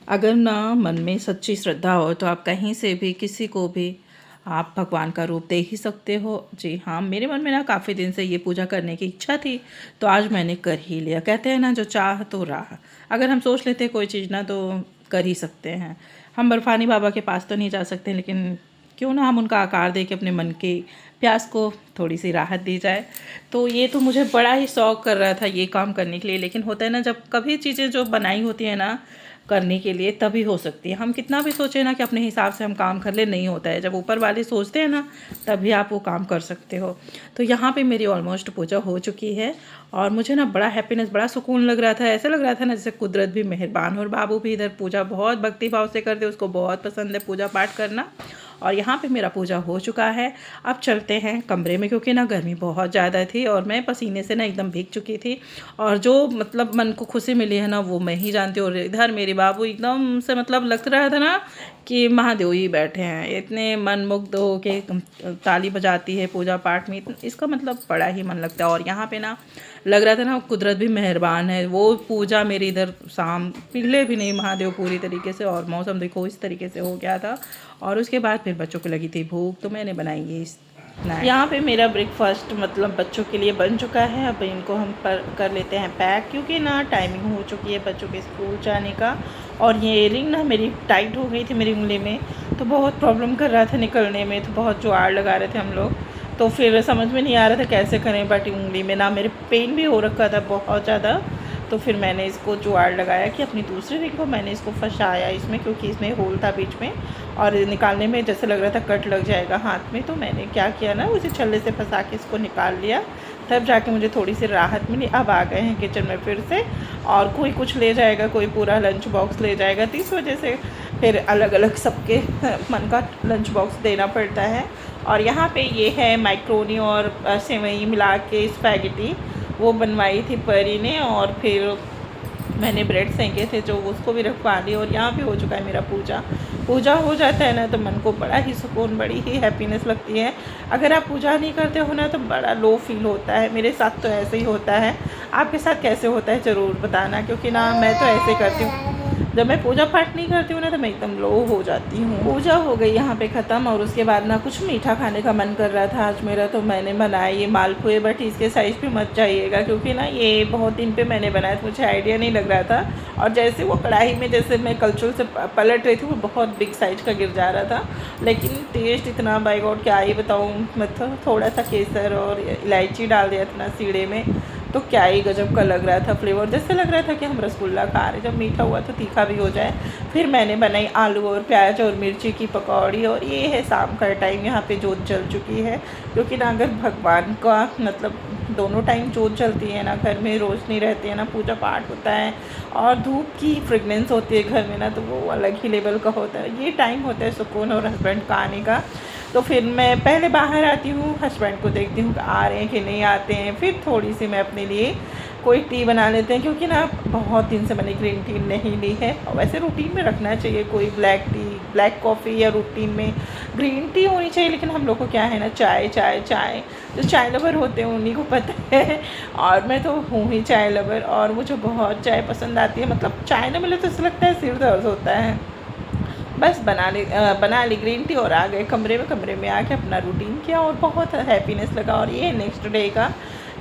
अगर ना मन में सच्ची श्रद्धा हो तो आप कहीं से भी किसी को भी आप भगवान का रूप दे ही सकते हो। जी हाँ, मेरे मन में ना काफ़ी दिन से ये पूजा करने की इच्छा थी, तो आज मैंने कर ही लिया। कहते हैं ना, जो चाह तो राह। अगर हम सोच लेते हैं कोई चीज़ ना, तो कर ही सकते हैं। हम बर्फानी बाबा के पास तो नहीं जा सकते, लेकिन क्यों ना हम उनका आकार दे के अपने मन की प्यास को थोड़ी सी राहत दी जाए। तो ये तो मुझे बड़ा ही शौक़ कर रहा था ये काम करने के लिए, लेकिन होता है ना, जब कभी चीज़ें जो बनाई होती हैं ना करने के लिए, तभी हो सकती है। हम कितना भी सोचें ना कि अपने हिसाब से हम काम कर ले, नहीं होता है। जब ऊपर वाले सोचते हैं ना, तभी आप वो काम कर सकते हो। तो यहाँ पे मेरी ऑलमोस्ट पूजा हो चुकी है और मुझे ना बड़ा हैप्पीनेस, बड़ा सुकून लग रहा था। ऐसा लग रहा था ना जैसे कुदरत भी मेहरबान, और बाबू भी इधर पूजा बहुत भक्ति भाव से करते, उसको बहुत पसंद है पूजा पाठ करना। और यहाँ पे मेरा पूजा हो चुका है। अब चलते हैं कमरे में, क्योंकि ना गर्मी बहुत ज़्यादा थी और मैं पसीने से ना एकदम भीग चुकी थी। और जो मतलब मन को खुशी मिली है ना, वो मैं ही जानती हूँ। और इधर मेरे बाबू एकदम से मतलब लग रहा था ना कि महादेव ही बैठे हैं। इतने मनमुग्ध हो के ताली बजाती है पूजा पाठ में, इसका मतलब बड़ा ही मन लगता है। और यहाँ पे ना लग रहा था ना कुदरत भी मेहरबान है। वो पूजा मेरी इधर शाम पिघले भी नहीं महादेव पूरी तरीके से, और मौसम देखो इस तरीके से हो गया था। और उसके बाद फिर बच्चों को लगी थी भूख, तो मैंने बनाई ये यहाँ पे मेरा ब्रेकफास्ट मतलब बच्चों के लिए बन चुका है। अब इनको हम कर लेते हैं पैक, क्योंकि ना टाइमिंग हो चुकी है बच्चों के स्कूल जाने का। और ये इयरिंग ना मेरी टाइट हो गई थी मेरी उंगली में, तो बहुत प्रॉब्लम कर रहा था निकलने में। तो बहुत जुगाड़ लगा रहे थे हम लोग, तो फिर समझ में नहीं आ रहा था कैसे करें। बट उंगली में ना मेरे पेन भी हो रखा था बहुत ज़्यादा। तो फिर मैंने इसको जुगाड़ लगाया कि अपनी दूसरी रिंग को मैंने इसको फंसाया इसमें, क्योंकि इसमें होल था बीच में और निकालने में जैसे लग रहा था कट लग जाएगा हाथ में। तो मैंने क्या किया ना, उसे छल्ले से फंसा के इसको निकाल लिया, तब जाके मुझे थोड़ी सी राहत मिली। अब आ गए हैं किचन में फिर से, और कोई कुछ ले जाएगा, कोई पूरा लंच बॉक्स ले जाएगा। तो इस वजह से फिर अलग अलग सबके मन का लंच बॉक्स देना पड़ता है। और यहाँ पे ये है मैक्रोनी और सेवई मिला के स्पैगेटी, वो बनवाई थी परी ने। और फिर मैंने ब्रेड सेंके थे जो, उसको भी रखवा ली। और यहाँ पे हो चुका है मेरा पूजा हो जाता है ना, तो मन को बड़ा ही सुकून, बड़ी ही हैप्पीनेस लगती है। अगर आप पूजा नहीं करते हो ना, तो बड़ा लो फील होता है। मेरे साथ तो ऐसे ही होता है। आपके साथ कैसे होता है ज़रूर बताना, क्योंकि ना मैं तो ऐसे करती हूँ। जब मैं पूजा पाठ नहीं करती हूँ ना, तो मैं एकदम लो हो जाती हूँ। पूजा हो गई यहाँ पे ख़त्म, और उसके बाद ना कुछ मीठा खाने का मन कर रहा था आज मेरा। तो मैंने बनाया ये मालपुए, बट इसके साइज़ पे मत जाइएगा, क्योंकि ना ये बहुत दिन पे मैंने बनाया था, मुझे आइडिया नहीं लग रहा था। और जैसे वो कढ़ाई में जैसे मैं कलछुल से पलट रही थी, वो बहुत बिग साइज़ का गिर जा रहा था। लेकिन टेस्ट इतना, बाय गॉड क्या ही बताऊँ। मतलब थोड़ा सा केसर और इलायची डाल दिया था ना सीढ़े में, तो क्या ही गजब का लग रहा था फ्लेवर। जैसे लग रहा था कि हम रसगुल्ला खा रहे। जब मीठा हुआ तो तीखा भी हो जाए। फिर मैंने बनाई आलू और प्याज और मिर्ची की पकौड़ी। और ये है शाम का टाइम, यहाँ पे जोत जल चुकी है, क्योंकि ना अगर भगवान का मतलब दोनों टाइम जोत जलती है ना, घर में रोशनी रहती है ना, पूजा पाठ होता है और धूप की फ्रेगनेंस होती है घर में ना, तो वो अलग ही लेवल का होता है। ये टाइम होता है सुकून और हस्बैंड का आने का। तो फिर मैं पहले बाहर आती हूँ, हस्बैंड को देखती हूँ कि आ रहे हैं कि नहीं आते हैं। फिर थोड़ी सी मैं अपने लिए कोई टी बना लेते हैं, क्योंकि ना बहुत दिन से मैंने ग्रीन टी नहीं ली है। और वैसे रूटीन में रखना चाहिए कोई ब्लैक टी, ब्लैक कॉफ़ी, या रूटीन में ग्रीन टी होनी चाहिए। लेकिन हम लोग को क्या है ना, चाय चाय चाय, जो चाय लवर होते हैं उन्हीं को पता है। और मैं तो हूँ ही चाय लवर, और मुझे बहुत चाय पसंद आती है। मतलब चाय ना मिले तो ऐसा लगता है सिर दर्द होता है। बस बना ली ग्रीन टी और आ गए कमरे में आके अपना रूटीन किया, और बहुत हैप्पीनेस लगा। और ये नेक्स्ट डे का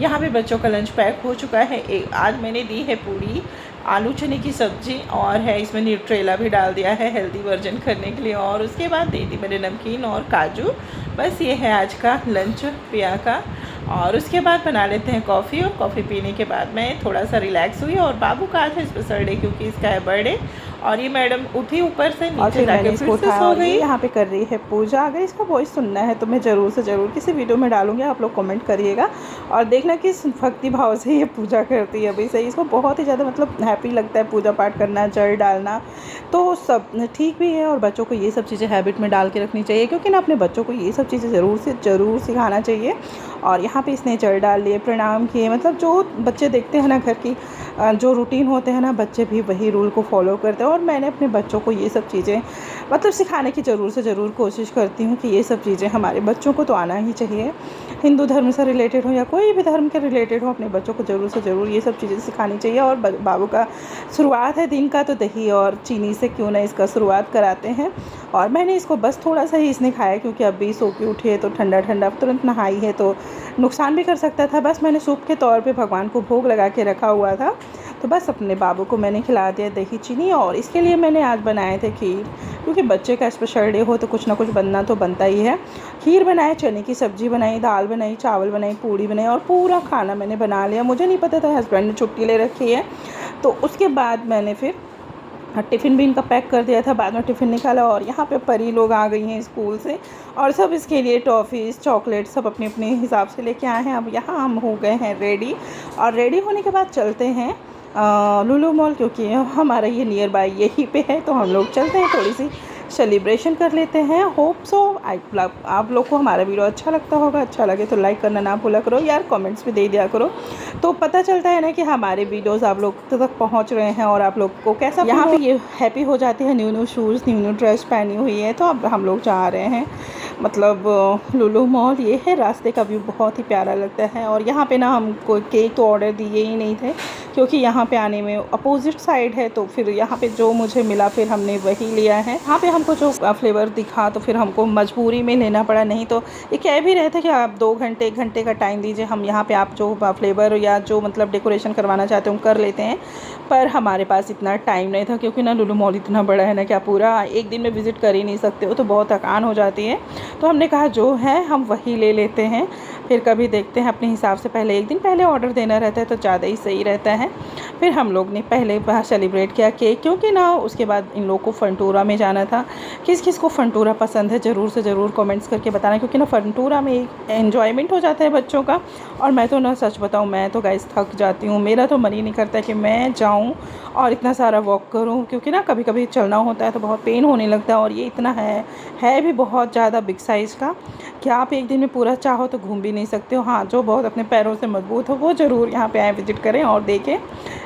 यहाँ पे बच्चों का लंच पैक हो चुका है। आज मैंने दी है पूरी आलू चने की सब्ज़ी, और है इसमें न्यूट्रेला भी डाल दिया है हेल्दी वर्जन करने के लिए। और उसके बाद दे दी मैंने नमकीन और काजू। बस ये है आज का लंच पिया का। और उसके बाद बना लेते हैं कॉफ़ी, और कॉफ़ी पीने के बाद मैं थोड़ा सा रिलैक्स हुई। और बाबू का आज है स्पेशल डे, क्योंकि इसका है बर्थडे। और ये मैडम उठी ऊपर से नीचे जाके फिर से सो गई। यहाँ पे कर रही है पूजा। अगर इसका वॉइस सुनना है तो मैं ज़रूर से ज़रूर किसी वीडियो में डालूंगी, आप लोग कमेंट करिएगा और देखना किस भक्ति भाव से ये पूजा करती है। अभी से इसको बहुत ही ज़्यादा मतलब हैप्पी लगता है पूजा पाठ करना, जल डालना, तो सब ठीक भी है। और बच्चों को ये सब चीज़ें हैबिट में डाल के रखनी चाहिए, क्योंकि ना अपने बच्चों को ये सब चीज़ें ज़रूर सिखाना चाहिए। और यहाँ पे इसने जल डाल लिए, प्रणाम किए। मतलब जो बच्चे देखते हैं ना घर की जो रूटीन होते हैं ना, बच्चे भी वही रूल को फॉलो करते हैं। और मैंने अपने बच्चों को ये सब चीज़ें मतलब सिखाने की ज़रूर से ज़रूर कोशिश करती हूँ कि ये सब चीज़ें हमारे बच्चों को तो आना ही चाहिए। हिंदू धर्म से रिलेटेड हो या कोई भी धर्म के रिलेटेड हो, अपने बच्चों को ज़रूर से ज़रूर ये सब चीज़ें सिखानी चाहिए। और बाबू का शुरुआत है दिन का, तो दही और चीनी से क्यों ना इसका शुरुआत कराते हैं। और मैंने इसको बस थोड़ा सा ही इसने खाया, क्योंकि अभी सो के उठी है तो ठंडा ठंडा तुरंत नहाई है तो नुकसान भी कर सकता था। बस मैंने सूप के तौर पे भगवान को भोग लगा के रखा हुआ था, तो बस अपने बाबू को मैंने खिला दिया दही चीनी। और इसके लिए मैंने आज बनाए थे खीर, क्योंकि बच्चे का स्पेशल डे हो तो कुछ ना कुछ बनना तो बनता ही है। खीर बनाए, चने की सब्ज़ी बनाई, दाल बनाई, चावल बनाई, पूड़ी बनाई और पूरा खाना मैंने बना लिया। मुझे नहीं पता था, हस्बैंड ने छुट्टी ले रखी है, तो उसके बाद मैंने फिर टिफ़िन भी इनका पैक कर दिया था। बाद में टिफ़िन निकाला और यहाँ पे परी लोग आ गई हैं स्कूल से, और सब इसके लिए टॉफ़ीज़ चॉकलेट सब अपने अपने हिसाब से लेके आए हैं। अब यहाँ हम हो गए हैं रेडी, और रेडी होने के बाद चलते हैं लुलु मॉल, क्योंकि हमारा ये नियर बाय यहीं पे है, तो हम लोग चलते हैं, थोड़ी सी सेलिब्रेशन कर लेते हैं। होप सो आप लोग को हमारा वीडियो अच्छा लगता होगा। अच्छा लगे तो लाइक करना ना भूला करो यार, कमेंट्स भी दे दिया करो, तो पता चलता है ना कि हमारे वीडियोस आप लोग तक पहुंच रहे हैं और आप लोग को कैसा। यहाँ पे ये हैप्पी हो जाते हैं, new new shoes new new dress पहनी हुई है। तो अब हम लोग जा रहे हैं मतलब लुलु मॉल। ये है, रास्ते का व्यू बहुत ही प्यारा लगता है। और यहाँ पे ना हम कोई केक तो ऑर्डर दिए ही नहीं थे, क्योंकि यहाँ पे आने में अपोजिट साइड है, तो फिर यहाँ पे जो मुझे मिला फिर हमने वही लिया है। यहाँ पे हमको जो फ्लेवर दिखा तो फिर हमको मजबूरी में लेना पड़ा, नहीं तो ये कह भी रहे थे कि आप 2 घंटे 1 घंटे का टाइम दीजिए, हम यहाँ पे आप जो फ्लेवर या जो मतलब डेकोरेशन करवाना चाहते हैं हम कर लेते हैं। पर हमारे पास इतना टाइम नहीं था, क्योंकि ना लुलु मॉल इतना बड़ा है ना कि आप पूरा एक दिन में विज़िट कर ही नहीं सकते हो, तो बहुत थकान हो जाती है। तो हमने कहा जो है हम वही ले लेते हैं, फिर कभी देखते हैं अपने हिसाब से। पहले एक दिन पहले ऑर्डर देना रहता है तो ज़्यादा ही सही रहता है। फिर हम लोग ने पहले बाहर सेलिब्रेट किया केक, क्योंकि ना उसके बाद इन लोगों को फंटूरा में जाना था। किस किस को फंटूरा पसंद है ज़रूर से ज़रूर कमेंट्स करके बताना, क्योंकि ना फंटूरा में एक एन्जॉयमेंट हो जाता है बच्चों का। और मैं तो ना सच बताऊँ, मैं तो गाइस थक जाती हूँ, मेरा तो मन ही नहीं करता कि मैं जाऊँ और इतना सारा वॉक करूँ, क्योंकि ना कभी कभी चलना होता है तो बहुत पेन होने लगता है। और ये इतना है भी बहुत ज़्यादा बिग साइज़ का कि आप एक दिन में पूरा चाहो तो घूम भी नहीं सकते हो। हाँ, जो बहुत अपने पैरों से मजबूत हो वो ज़रूर यहाँ पे आए, विज़िट करें और देखें,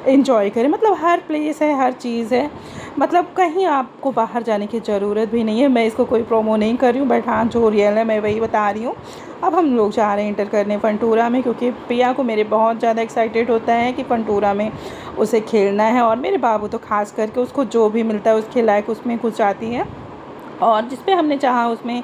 एंजॉय करें। मतलब हर प्लेस है, हर चीज़ है, मतलब कहीं आपको बाहर जाने की ज़रूरत भी नहीं है। मैं इसको कोई प्रोमो नहीं कर रही हूँ, बट हाँ जो रियल है मैं वही बता रही हूँ। अब हम लोग जा रहे हैं इंटर करने फंटूरा में, क्योंकि पिया को मेरे बहुत ज़्यादा एक्साइटेड होता है कि फंटूरा में उसे खेलना है। और मेरे बाबू तो खास करके उसको जो भी मिलता है उसके लायक उसमें घुस जाती है, और जिस पे हमने चाहा उसमें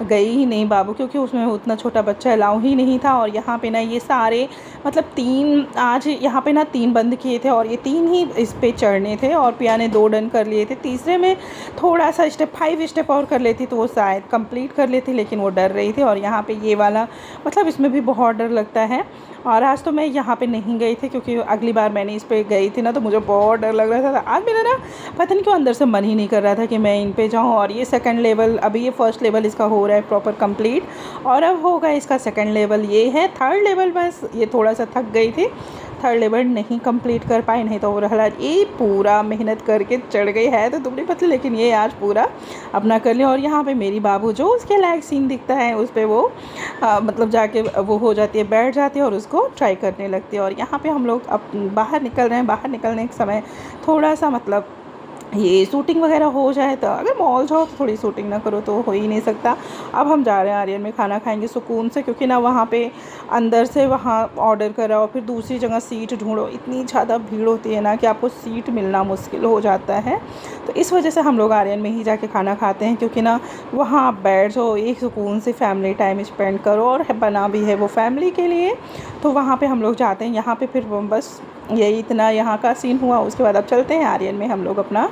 गई ही नहीं बाबू, क्योंकि उसमें उतना छोटा बच्चा अलाउ ही नहीं था। और यहाँ पे ना ये सारे मतलब 3 आज यहाँ पे ना 3 बंद किए थे, और ये 3 ही इस पे चढ़ने थे, और पिया ने 2 डन कर लिए थे। तीसरे में थोड़ा सा स्टेप 5 स्टेप और कर लेती तो वो शायद कंप्लीट कर लेती, लेकिन वो डर रही थी। और यहाँ पे ये वाला मतलब इसमें भी बहुत डर लगता है। और आज तो मैं यहाँ पे नहीं गई थी, क्योंकि अगली बार मैंने इस पे गई थी ना तो मुझे बहुत डर लग रहा था। आज मेरा ना पता नहीं क्यों अंदर से मन ही नहीं कर रहा था कि मैं इन पे जाऊँ। और ये सेकंड लेवल, अभी ये फर्स्ट लेवल इसका हो रहा है प्रॉपर कंप्लीट, और अब होगा इसका सेकंड लेवल। ये है थर्ड लेवल, बस ये थोड़ा सा थक गई थी, थर्ड लेवल नहीं कंप्लीट कर पाई, नहीं तो रहा ये पूरा मेहनत करके चढ़ गई है तो दुबली पतली, लेकिन ये आज पूरा अपना कर लिया। और यहाँ पे मेरी बाबू जो उसके लायक सीन दिखता है उस पर वो मतलब जाके वो हो जाती है, बैठ जाती है और उसको ट्राई करने लगती है। और यहाँ पे हम लोग अब बाहर निकल रहे हैं। बाहर निकलने के समय थोड़ा सा मतलब ये शूटिंग वगैरह हो जाए, तो अगर मॉल जाओ तो थोड़ी शूटिंग ना करो तो हो ही नहीं सकता। अब हम जा रहे हैं आर्यन में, खाना खाएंगे सुकून से, क्योंकि ना वहाँ पे अंदर से वहाँ ऑर्डर करा और फिर दूसरी जगह सीट ढूंढो, इतनी ज़्यादा भीड़ होती है ना कि आपको सीट मिलना मुश्किल हो जाता है। तो इस वजह से हम लोग आर्यन में ही जाके खाना खाते हैं, क्योंकि ना वहाँ आप बैठ जाओ, एक सुकून से फैमिली टाइम स्पेंड करो, और बना भी है वो फैमिली के लिए, तो वहाँ पर हम लोग जाते हैं। यहाँ पर फिर बस यही इतना यहाँ का सीन हुआ। उसके बाद अब चलते हैं आर्यन में, हम लोग अपना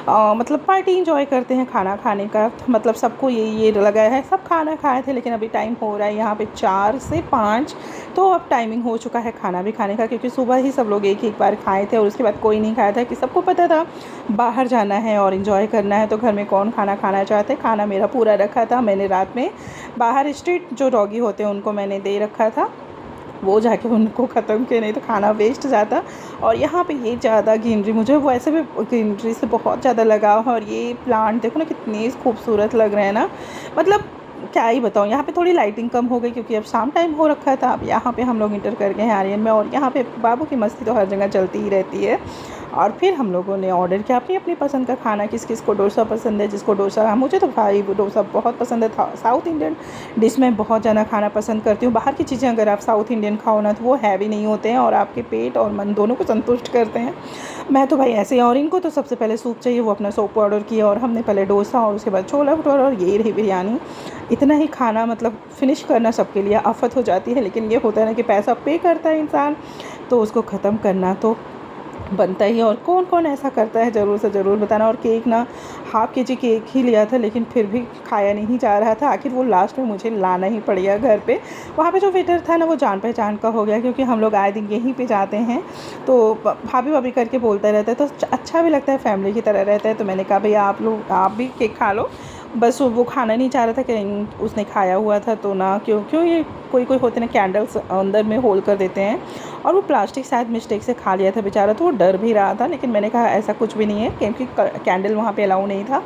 मतलब पार्टी इंजॉय करते हैं। खाना खाने का मतलब सबको ये लगा है, सब खाना खाए थे, लेकिन अभी टाइम हो रहा है यहाँ पे 4 से 5, तो अब टाइमिंग हो चुका है खाना भी खाने का, क्योंकि सुबह ही सब लोग एक बार खाए थे और उसके बाद कोई नहीं खाया था, कि सबको पता था बाहर जाना है और इन्जॉय करना है, तो घर में कौन खाना खाना चाहते। खाना मेरा पूरा रखा था, मैंने रात में बाहर स्ट्रीट जो डॉगी होते हैं उनको मैंने दे रखा था, वो जाके उनको ख़त्म किए, नहीं तो खाना वेस्ट जाता। और यहाँ पे ये ज़्यादा ग्रीनरी, मुझे वैसे भी ग्रीनरी से बहुत ज़्यादा लगाव है। और ये प्लांट देखो ना कितने खूबसूरत लग रहे हैं ना, मतलब क्या ही बताऊँ, यहाँ पे थोड़ी लाइटिंग कम हो गई क्योंकि अब शाम टाइम हो रखा था। अब यहाँ पे हम लोग इंटर कर गए हैं आर्यन में, और यहाँ पे बाबू की मस्ती तो हर जगह चलती ही रहती है। और फिर हम लोगों ने ऑर्डर किया अपनी अपनी पसंद का खाना। किस किस को डोसा पसंद है, जिसको डोसा, मुझे तो भाई डोसा बहुत पसंद है। साउथ इंडियन डिश में बहुत ज़्यादा खाना पसंद करती हूँ। बाहर की चीज़ें अगर आप साउथ इंडियन खाओ ना तो वो हैवी नहीं होते हैं और आपके पेट और मन दोनों को संतुष्ट करते हैं। मैं तो भाई ऐसे ही, और इनको तो सबसे पहले सूप चाहिए, वो अपना सूप ऑर्डर किया और हमने पहले डोसा और उसके बाद छोला भटूरा और ये रही बिरयानी। इतना ही खाना मतलब फ़िनिश करना सबके लिए आफत हो जाती है, लेकिन ये होता है ना कि पैसा पे करता है इंसान तो उसको ख़त्म करना तो बनता ही है। और कौन कौन ऐसा करता है ज़रूर से ज़रूर बताना। और केक ना हाफ़ केजी केक ही लिया था, लेकिन फिर भी खाया नहीं जा रहा था। आखिर वो लास्ट में मुझे लाना ही पड़ गया घर पे। वहाँ पे जो वेटर था ना वो जान पहचान का हो गया, क्योंकि हम लोग आए दिन यहीं पे जाते हैं तो भाभी भाभी करके बोलता रहता है, तो अच्छा भी लगता है, फैमिली की तरह रहता है। तो मैंने कहा भैया आप भी केक खा लो। बस वो खाना नहीं चाह रहा था, कहीं उसने खाया हुआ था तो ना, क्यों ये कोई कोई होते ना कैंडल्स अंदर में होल कर देते हैं, और वो प्लास्टिक शायद मिस्टेक से खा लिया था बेचारा, तो वो डर भी रहा था। लेकिन मैंने कहा ऐसा कुछ भी नहीं है, क्योंकि कैंडल वहाँ पे अलाउ नहीं था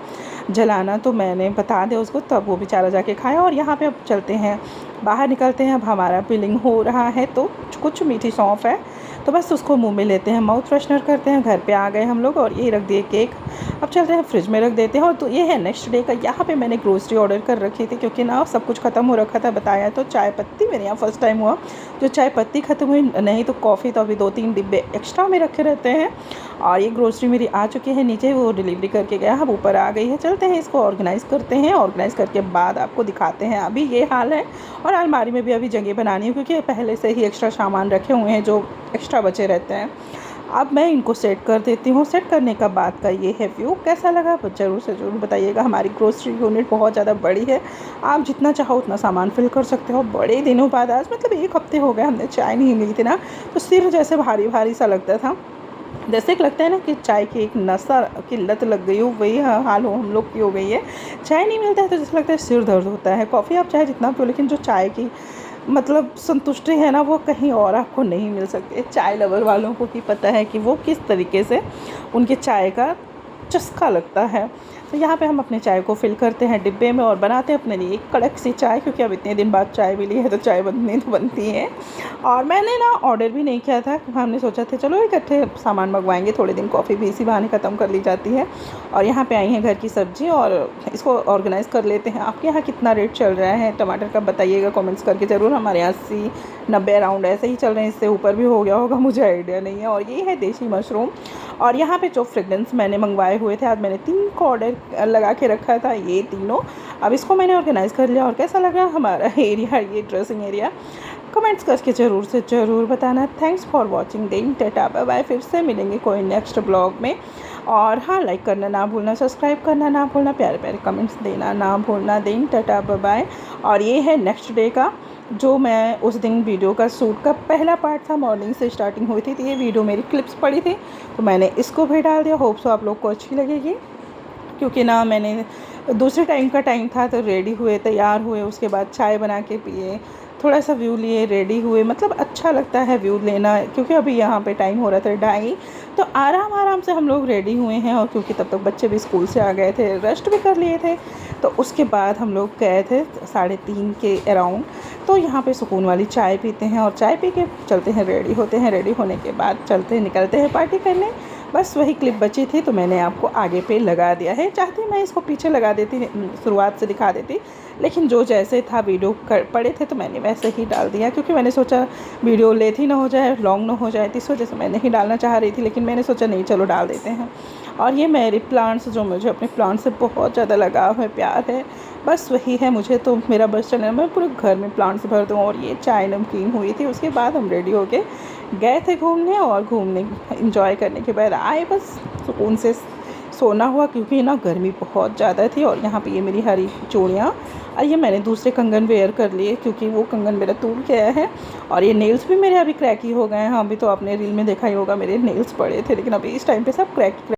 जलाना, तो मैंने बता दिया उसको, तब वो बेचारा जाके खाया। और यहाँ पे अब चलते हैं, बाहर निकलते हैं। अब हमारा बिलिंग हो रहा है तो कुछ मीठी सौंफ है तो बस उसको मुंह में लेते हैं, माउथ फ्रेशनर करते हैं। घर पे आ गए हम लोग और ये रख दिए केक। अब चलते हैं फ्रिज में रख देते हैं। और तो ये है नेक्स्ट डे का। यहाँ पे मैंने ग्रोसरी ऑर्डर कर रखी थी, क्योंकि ना सब कुछ ख़त्म हो रखा था बताया। तो चाय पत्ती मेरे यहाँ फ़र्स्ट टाइम हुआ जो चाय पत्ती ख़त्म हुई, नहीं तो कॉफ़ी तो अभी 2-3 डिब्बे एक्स्ट्रा में रखे रहते हैं। और ये ग्रोसरी मेरी आ चुकी है नीचे, वो डिलीवरी करके गया, अब ऊपर आ गई है। चलते हैं इसको ऑर्गेनाइज़ करते हैं, ऑर्गेनाइज़ करके बाद आपको दिखाते हैं। अभी ये हाल है, और अलमारी में भी अभी जगह बनानी है, क्योंकि पहले से ही एक्स्ट्रा सामान रखे हुए हैं जो एक्स्ट्रा बचे रहते हैं। अब मैं इनको सेट कर देती हूँ। सेट करने का बाद का ये है व्यू। कैसा लगा ज़रूर से ज़रूर बताइएगा। हमारी ग्रोसरी यूनिट बहुत ज़्यादा बड़ी है, आप जितना चाहो उतना सामान फिल कर सकते हो। बड़े दिनों बाद, आज मतलब 1 हफ्ते हो गए हमने चाय नहीं ली थी ना, तो सिर जैसे भारी भारी सा लगता था, जैसे कि लगता है ना कि चाय की एक नशा की लत लग गई हो, वही हाल हो हम लोग की हो गई है। चाय नहीं मिलता है तो जैसे लगता है सिर दर्द होता है। कॉफ़ी आप चाहे जितना पियो, लेकिन जो चाय की मतलब संतुष्टि है ना वो कहीं और आपको नहीं मिल सकती। चाय लवर वालों को ही पता है कि वो किस तरीके से उनके चाय का चस्का लगता है। तो यहाँ पे हम अपने चाय को फिल करते हैं डिब्बे में और बनाते हैं अपने लिए एक कड़क सी चाय, क्योंकि अब इतने दिन बाद चाय मिली है तो चाय बननी तो बनती है। और मैंने ना ऑर्डर भी नहीं किया था, हमने सोचा था चलो इकट्ठे सामान मंगवाएंगे, थोड़े दिन कॉफ़ी भी इसी बहाने ख़त्म कर ली जाती है। और यहाँ पे आई है घर की सब्ज़ी और इसको ऑर्गेनाइज़ कर लेते हैं। आपके यहाँ कितना रेट चल रहा है टमाटर का बताइएगा कमेंट्स करके ज़रूर। हमारे यहाँ 80-90 अराउंड ऐसे ही चल रहे हैं, इससे ऊपर भी हो गया होगा, मुझे आइडिया नहीं है। और ये है देसी मशरूम। और यहाँ पे जो फ्रेगरेंस मैंने मंगवाए हुए थे, आज मैंने 3 को ऑर्डर लगा के रखा था, ये तीनों। अब इसको मैंने ऑर्गेनाइज़ कर लिया। और कैसा लगा हमारा एरिया, ये ड्रेसिंग एरिया, कमेंट्स करके ज़रूर से ज़रूर बताना। Thanks for watching. Then ta-ta bye bye. फिर से मिलेंगे कोई नेक्स्ट ब्लॉग में। और हाँ, लाइक करना ना भूलना, सब्सक्राइब करना ना भूलना, प्यारे प्यारे कमेंट्स देना ना भूलना। Then ta-ta bye bye. और ये है नेक्स्ट डे का, जो मैं उस दिन वीडियो का शूट का पहला पार्ट था, मॉर्निंग से स्टार्टिंग हुई थी, तो ये वीडियो मेरी क्लिप्स पड़ी थी तो मैंने इसको भी डाल दिया। होप सो आप लोग को अच्छी लगेगी, क्योंकि ना मैंने दूसरे टाइम का टाइम था तो रेडी हुए, तैयार हुए, उसके बाद चाय बना के पिए, थोड़ा सा व्यू लिए, रेडी हुए। मतलब अच्छा लगता है व्यू लेना, क्योंकि अभी यहाँ पे टाइम हो रहा था 2:30, तो आराम आराम से हम लोग रेडी हुए हैं। और क्योंकि तब तक बच्चे भी स्कूल से आ गए थे, रेस्ट भी कर लिए थे, तो उसके बाद हम लोग गए थे 3:30 के अराउंड। तो यहाँ पे सुकून वाली चाय पीते हैं और चाय पी के चलते हैं, रेडी होते हैं। रेडी होने के बाद चलते हैं, निकलते हैं पार्टी करने। बस वही क्लिप बची थी तो मैंने आपको आगे पे लगा दिया है। चाहती मैं इसको पीछे लगा देती, शुरुआत से दिखा देती, लेकिन जो जैसे था वीडियो पड़े थे तो मैंने वैसे ही डाल दिया, क्योंकि मैंने सोचा वीडियो लेथी ना हो जाए, लॉन्ग ना हो जाए, तो इस वजह से मैं नहीं डालना चाह रही थी, लेकिन मैंने सोचा नहीं चलो डाल देते हैं। और ये मेरे प्लांट्स, जो मुझे अपने प्लांट्स से बहुत ज़्यादा लगाव है, प्यार है, बस वही है मुझे। तो मेरा बस चलना, मैं पूरे घर में प्लांट्स भर दूँ। और ये चाय नमकीन हुई थी, उसके बाद हम रेडी हो के गए थे घूमने, और घूमने इंजॉय करने के बाद आए, बस सुकून से सोना हुआ, क्योंकि ना गर्मी बहुत ज़्यादा थी। और यहाँ पे ये मेरी हरी चूड़ियाँ, और ये मैंने दूसरे कंगन वेयर कर लिए, क्योंकि वो कंगन मेरा टूट गया है। और ये नेल्स भी मेरे अभी क्रैकी हो गए हैं। हाँ, अभी तो आपने रील में देखा ही होगा, मेरे नेल्स पड़े थे, लेकिन अभी इस टाइम पे सब क्रैक